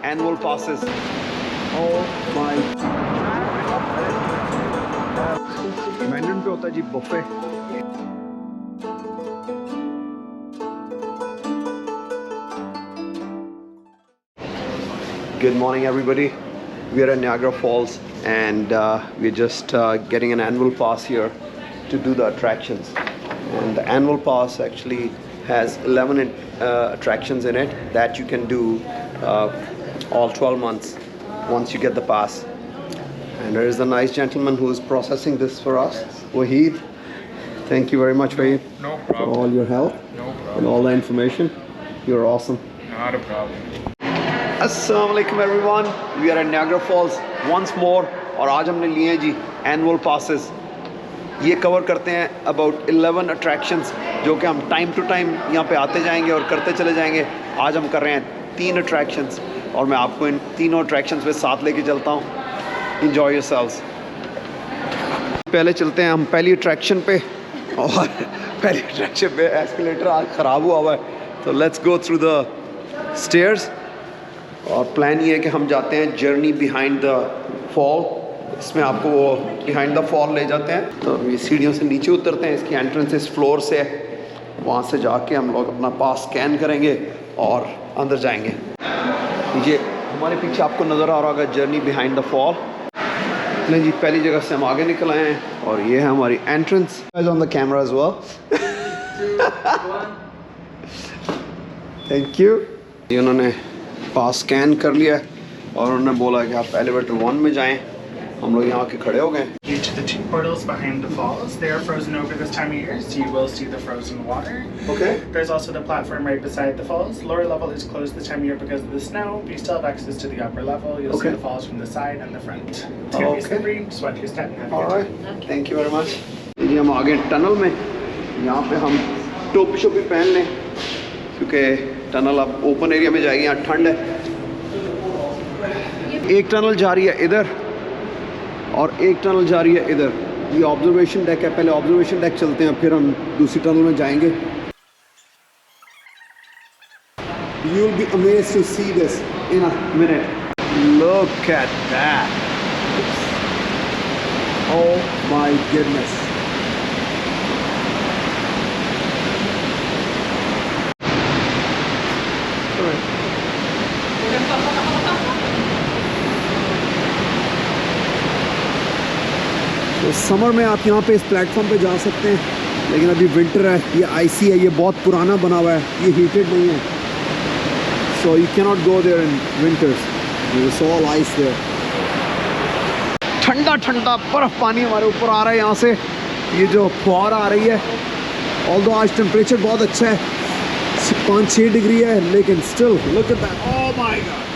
annual passes. Oh my. Mandarin पे होता है जी buffet. Good morning, everybody. We are at Niagara Falls, and we're just getting an annual pass here to do the attractions. And the annual pass actually has 11 attractions in it that you can do all 12 months once you get the pass. And there is a nice gentleman who is processing this for us, Wahid. Thank you very much, Wahid, no problem. for all your help and all the information. You're awesome. Not a problem. Assalamu alaikum everyone. We are at Niagara Falls once more, और आज हमने लिए हैं जी annual passes. ये cover करते हैं about 11 attractions जो कि हम time to time यहाँ पे आते जाएंगे और करते चले जाएंगे. आज हम कर रहे हैं 3 attractions और मैं आपको इन तीनों attractions पे साथ लेके चलता हूँ. Enjoy yourselves. पहले चलते हैं हम पहली attraction पे, और पहली attraction पे escalator आज ख़राब हुआ है, तो let's go through the stairs. और प्लान ये है कि हम जाते हैं जर्नी बिहाइंड द फॉल. इसमें आपको वो बिहाइंड द फॉल ले जाते हैं. तो ये सीढ़ियों से नीचे उतरते हैं. इसकी एंट्रेंस इस फ्लोर से है. वहाँ से जाके हम लोग अपना पास स्कैन करेंगे और अंदर जाएंगे. ये हमारे पीछे आपको नज़र आ रहा होगा जर्नी बिहाइंड द फॉल. नहीं जी, पहली जगह से हम आगे निकल आए हैं और ये है हमारी entrance. On the camera as well. Thank you. उन्होंने पास स्कैन कर लिया है और उन्होंने बोला कि आप एलिवेटर 1 में जाएं. हम लोग यहाँ के खड़े हो गए. Each of the 2 portals behind the falls, they are frozen over this time of year, so you will see the frozen water. Okay. There's also the platform right beside the falls. Lower level is closed this time of year because of the snow, but you still have access to the upper level. You'll see the falls from the side and the front. It's going to be slippery, just watch your step and have a good time. Thank you very much. जी हम आ गए tunnel में. यहाँ पे हम टोपी Shopee पहन लें क्योंकि टनल अब ओपन एरिया में जाएगी. यहाँ ठंड है. एक टनल जा रही है इधर और एक टनल जा रही है इधर. ये ऑब्जर्वेशन डेक है. पहले ऑब्जर्वेशन डेक चलते हैं, फिर हम दूसरी टनल में जाएंगे. You will be amazed to see this in a minute. Look at that. Oh my goodness. तो समर में आप यहाँ पे इस प्लेटफॉर्म पे जा सकते हैं, लेकिन अभी विंटर है. ये आइसी है. ये बहुत पुराना बना हुआ है. ये हीटेड नहीं है. So you can not go there in winters. It's all ice there. ठंडा ठंडा बर्फ़ पानी हमारे ऊपर आ रहा है यहाँ से. ये जो फुहार आ रही है, ऑल्दो आज टेम्परेचर बहुत अच्छा है, 5-6 डिग्री है, लेकिन still look at that. Oh my god.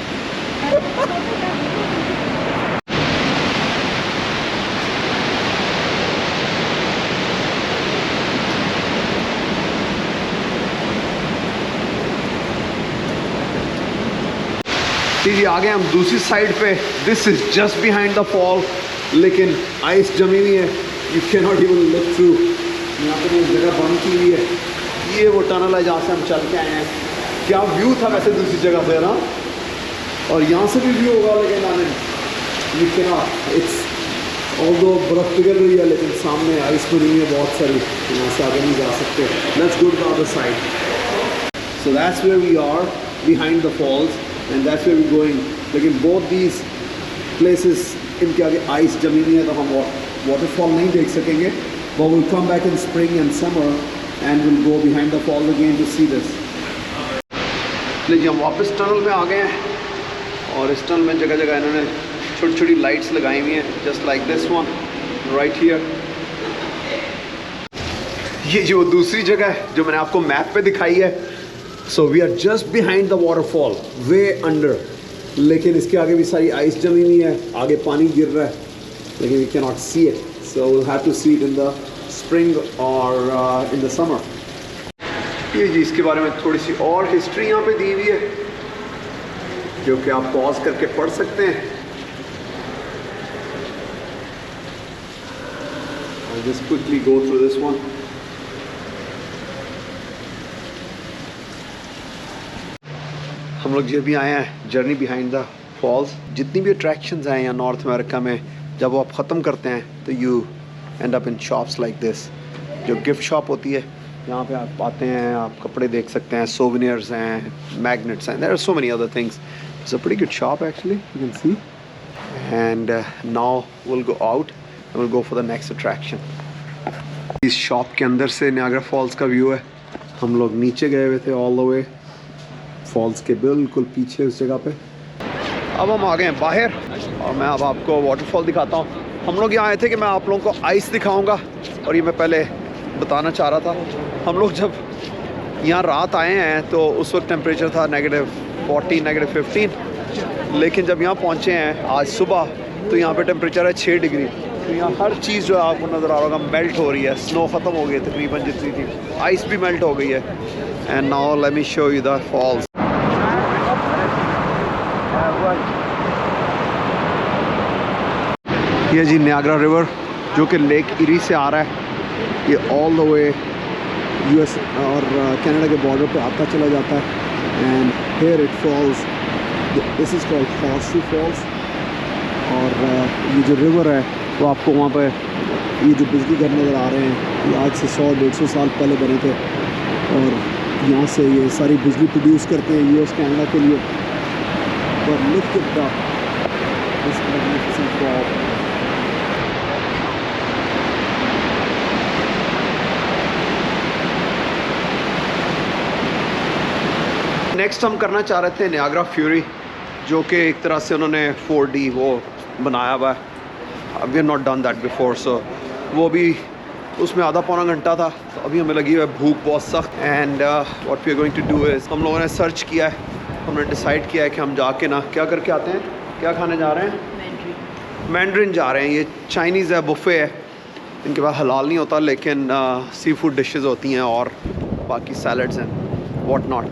जी आ गए हम दूसरी साइड पे. This is just behind the fall, लेकिन आइस जमी हुई है. You can not even look through. यहाँ पे जगह बंद की हुई है. ये वो टनल है जहाँ से हम चल के आए हैं. क्या व्यू था वैसे दूसरी जगह से ना, और यहाँ से भी व्यू होगा, लेकिन you can not. It's although बर्फ़ पिघल रही है, लेकिन सामने आइस पड़ी हुई है बहुत सारी. यहाँ से आगे नहीं जा सकते. Let's go to the other side. So that's where we are behind the falls. And that's where we're going. लेकिन both these places इनके आगे आइस जमी हुई है, तो हम waterfall नहीं देख सकेंगे. But we'll come back in spring and summer and we'll go behind the falls again to see this. लीजिए हम वापस टनल में आ गए हैं, और इस टनल में जगह जगह इन्होंने छोटी छोटी लाइट्स लगाई हुई हैं, just like this one right here. ये जो दूसरी जगह है जो मैंने आपको मैप पे दिखाई है. So we are just behind the waterfall, way under. लेकिन इसके आगे भी सारी आइस जमी हुई है. आगे पानी गिर रहा है, लेकिन we cannot see it. So we'll have to see it in the spring or in the summer. ये जी इसके बारे में थोड़ी सी और हिस्ट्री यहाँ पे दी हुई है, जो कि आप पॉज करके पढ़ सकते हैं. I'll just quickly go through this one. हम लोग जब भी आए हैं जर्नी बिहाइंड द फॉल्स, जितनी भी अट्रैक्शंस हैं यहाँ नॉर्थ अमेरिका में, जब वो आप ख़त्म करते हैं तो you and up in shops like this, जो गिफ्ट शॉप होती है। यहाँ पे आप आते हैं, आप कपड़े देख सकते हैं, सोवेनियर्स हैं, मैग्नेट्स हैं, there are so many other things. It's a pretty good shop actually, you can see. And now will go out and will go for the next attraction. इस शॉप के अंदर से नियाग्रा फॉल्स का view है। हम लोग नीचे गए हुए थे ऑल द वे, फॉल्स के बिल्कुल पीछे उस जगह पे। अब हम आ गए हैं बाहर और मैं अब आपको वाटरफॉल दिखाता हूँ। हम लोग यहाँ आए थे कि मैं आप लोगों को आइस दिखाऊंगा, और ये मैं पहले बताना चाह रहा था। हम लोग जब यहाँ रात आए हैं तो उस वक्त टेम्परेचर था -40 -15, लेकिन जब यहाँ पहुँचे हैं आज सुबह तो यहाँ पे टेम्परेचर है 6 डिग्री। तो यहाँ हर चीज़ जो है आपको नज़र आ रहा होगा मेल्ट हो रही है। स्नो ख़त्म हो गई है तकरीबन जितनी थी, आइस भी मेल्ट हो गई है। And now let me show you the falls. ये जी नियाग्रा रिवर जो कि लेक इरी से आ रहा है, ये ऑल द वे यूएस और कनाडा के बॉर्डर पे आता चला जाता है। And here it falls, this is called horsey falls. और ये जो रिवर है वो आपको वहाँ पे ये जो बिजली घर नज़र आ रहे हैं, ये आज से 100-150 साल पहले बने थे, और यहाँ से ये सारी बिजली प्रोड्यूस करते हैं यूएस कनाडा के लिए। और look at this magnificent fall. Next हम करना चाह रहे थे नियाग्रा फ्यूरी, जो कि एक तरह से उन्होंने 4D वो बनाया हुआ है। We have not done that before, so वो भी उसमें आधा पौना घंटा था। तो अभी हमें लगी हुई है भूख बहुत सख्त। And what we are going to do is, हम लोगों ने सर्च किया है, हमने डिसाइड किया है कि हम जाके ना क्या करके आते हैं। क्या खाने जा रहे हैं? मैंड्रिन जा रहे हैं। ये चाइनीज़ है, बुफ़े है। इनके पास हलाल नहीं होता, लेकिन सी फूड डिशेज़ होती हैं और बाकी सैलड्स हैं व्हाट नॉट।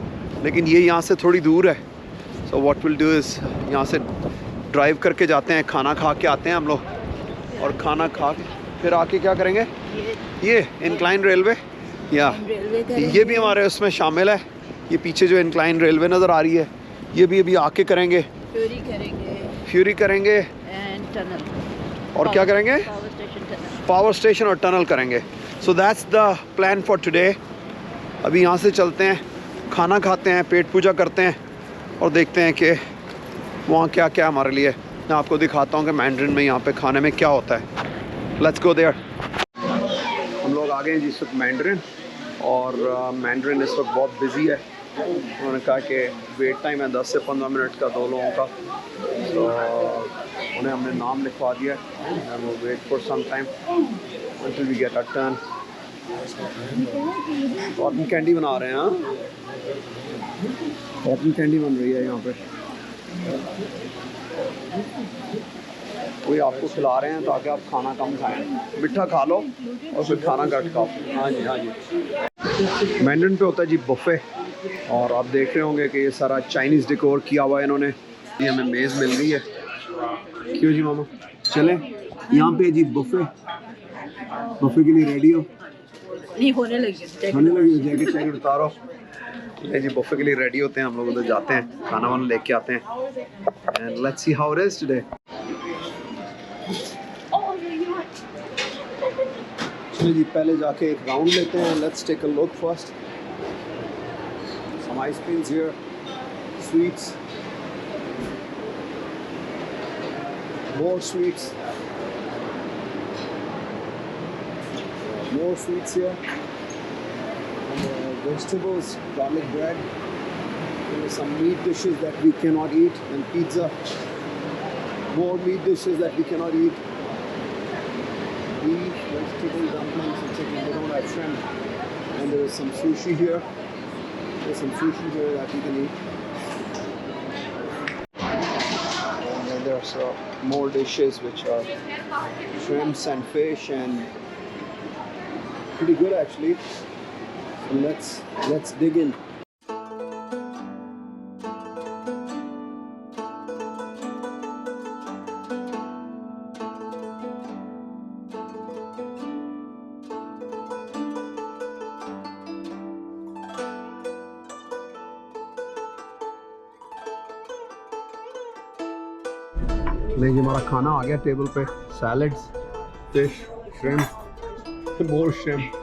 लेकिन ये यहाँ से थोड़ी दूर है, so what will do is यहाँ से ड्राइव करके जाते हैं, खाना खा के आते हैं हम लोग, और खाना खा के फिर आके क्या करेंगे, ये इंक्लाइन रेलवे, या ये भी हमारे उसमें शामिल है। ये पीछे जो इंक्लाइन रेलवे नज़र आ रही है, ये भी अभी आके करेंगे, फ्यूरी करेंगे एंड टनल, और क्या करेंगे, पावर स्टेशन और टनल करेंगे। So that's the plan for today. अभी यहाँ से चलते हैं, खाना खाते हैं, पेट पूजा करते हैं, और देखते हैं कि वहाँ क्या क्या हमारे लिए। मैं आपको दिखाता हूँ कि मैंड्रिन में यहाँ पे खाने में क्या होता है। Let's go there. हम लोग आ गए हैं जिस वक्त मैंड्रिन, और मैंड्रिन इस वक्त बहुत बिजी है। उन्होंने कहा कि वेट टाइम है 10 से 15 मिनट का 2 लोगों का। तो उन्हें हमने नाम लिखवा दिया है, वो wait for some time until we get our turn। Cotton candy बना रहे हैं, हाँ कॉटन कैंडी बन रही है यहाँ पे। कोई आपको खिला रहे हैं ताकि आप खाना कम खाएं, मिठा खा लो और फिर खाना घट खाओ। हाँ जी, हाँ जी। मैंड्रिन पे होता है जी बुफ़े, और आप देख रहे होंगे कि ये सारा चाइनीज़ डेकोर किया हुआ है इन्होंने। ये हमें मेज़ मिल गई है। क्यों जी मामा, चलें यहाँ पे जी बुफ़े, बुफ़े के लिए रेडी हो? नहीं, होने लगी, जैकेट शैकेट उतारो। ये जी बुफ़े के लिए रेडी होते हैं, हम लोग उधर जाते हैं, खाना वाना लेके आते हैं। And let's see how it is today. चलिए जी, पहले जाके एक राउंड लेते हैं। Let's take a look first. Some ice creams here, sweets, more sweets here, and vegetables, garlic bread, there are some meat dishes that we cannot eat, and pizza, more meat dishes that we cannot eat, beef, vegetable, dumplings, and chicken. They don't have shrimp. And there is some sushi here. There's some sushi here that we can eat. There's more dishes which are shrimps and fish, and pretty good actually. So let's dig in. नहीं, हमारा खाना आ गया table पे। Salads, fish, shrimp, मोर shrimp.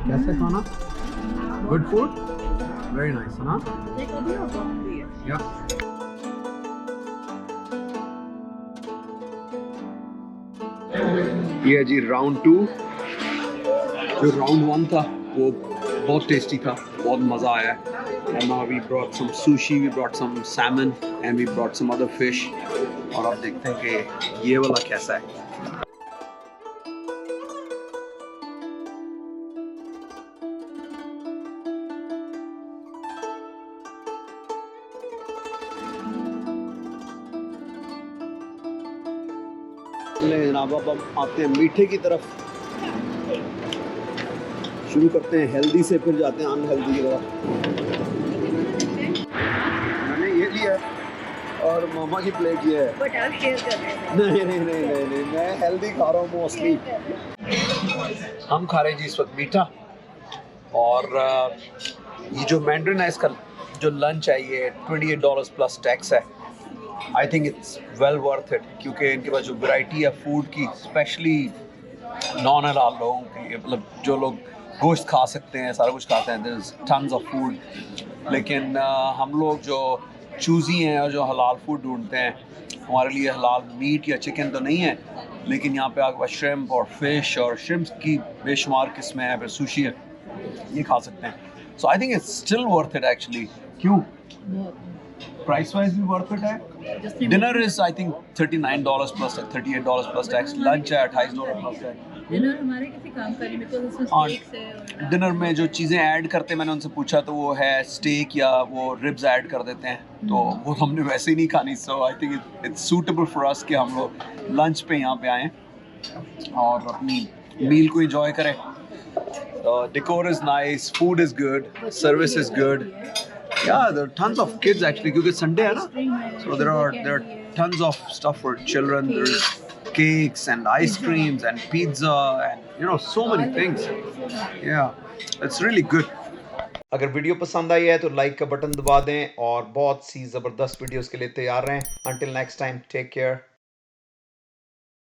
कैसे खाना? Good food, very nice है ना? या ये है जी राउंड 2। जो राउंड 1 था वो बहुत टेस्टी था, बहुत मज़ा आया। And now we brought some sushi, we brought some salmon and we brought some other fish। और आप देखते हैं कि ये वाला कैसा है। ले जनाब, अब हम आते हैं मीठे की तरफ। शुरू करते हैं हेल्दी से, फिर जाते हैं अनहेल्दी की तरफ। मैंने ये लिया और मामा की प्लेट ये है। बट आप शेयर कर रहे हैं। नहीं, मैं हेल्दी खा रहा हूँ मोस्टली। हम खा रहे हैं जी इस वक्त मीठा। और ये जो मैंड्रिन है, इसका जो लंच है ये $28 प्लस टैक्स है। आई think it's well worth it, क्योंकि इनके पास जो वैरायटी है फूड की, स्पेशली नॉन हलाल लोगों के लिए, मतलब जो लोग गोश्त खा सकते हैं, सारा कुछ खाते हैं, there is tons of food. लेकिन हम लोग जो चूज़ी हैं और जो हलाल फूड ढूंढते हैं, हमारे लिए हलाल मीट या चिकन तो नहीं है, लेकिन यहाँ पे आपके पास श्रिम्प और फिश और श्रिम्प की बेशुमार किस्में हैं, फिर सुशी है, ये खा सकते हैं। So I think it's still worth it actually. क्यों? प्राइस वाइज भी वर्थ इट है। Dinner is I think $39 plus $38 plus tax. Lunch है $28 प्लस टैक्स। डिनर हमारे किसी काम का नहीं, बिकॉज़ उसमें स्टेक्स है और डिनर में जो चीज़ें ऐड करते हैं, मैंने उनसे पूछा तो वो है स्टेक या वो रिब्स ऐड कर देते हैं, तो वो हमने वैसे ही नहीं खानी। So I think it's suitable for us कि हम लोग लंच पे यहाँ पे आएँ और अपनी मील को एंजॉय करें। Decor is nice, food is good, service is good. Yeah, there are tons of kids actually, क्योंकि Sunday है ना, so there are tons of stuff for children. There's cakes and ice creams and pizza and so many things. Yeah, it's really good. अगर video पसंद आई है तो like का button दबा दें और बहुत सी ज़बरदस्त वीडियोस के लिए तैयार रहें। Until next time, take care.